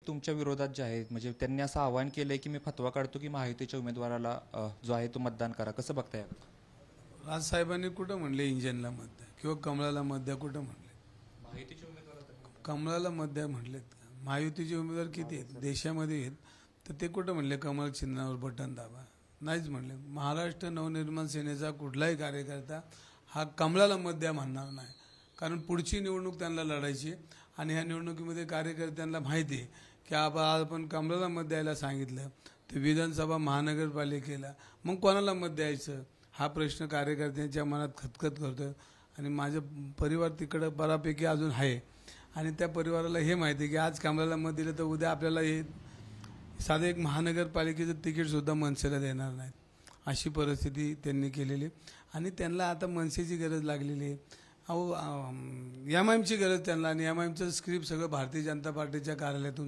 तुमच्या विरोधात जे आहेत म्हणजे त्यांनी असं आवाहन केलंय की मी फतवा काढतो की महायुतीच्या उमेदवाराला जो आहे तो मतदान करा, कसं बघताय? राजसाहेबांनी कुठं म्हणले इंजनला मत द्या किंवा कमळाला मत द्या, कुठं म्हणले? महायुतीचे उमेदवार कमळाला मत द्या म्हणलेत. महायुतीचे उमेदवार किती आहेत देशामध्ये आहेत, तर ते कुठं म्हणले कमळ चिन्हावर बटन दाबा? नाहीच म्हणले. महाराष्ट्र नवनिर्माण सेनेचा कुठलाही कार्यकर्ता हा कमळाला मत द्या म्हणणार नाही, कारण पुढची निवडणूक त्यांना लढायची आणि ह्या निवडणुकीमध्ये कार्यकर्त्यांना माहिती आहे की आपण कमळाला मत द्यायला सांगितलं तर विधानसभा महानगरपालिकेला मग कोणाला मत द्यायचं हा प्रश्न कार्यकर्त्यांच्या मनात खतखत करतो. आणि माझं परिवार तिकडं बऱ्यापैकी अजून आहे आणि त्या परिवाराला हे माहिती आहे की आज कमळाला मत दिलं तर उद्या आपल्याला हे साधं एक महानगरपालिकेचं तिकीटसुद्धा मनसेला देणार नाहीत, अशी परिस्थिती त्यांनी केलेली. आणि त्यांना आता मनसेची गरज लागलेली आहे. अहो, एमआयएमची गरज त्यांना, आणि एमआयएमचं स्क्रिप्ट सगळं भारतीय जनता पार्टीच्या कार्यालयातून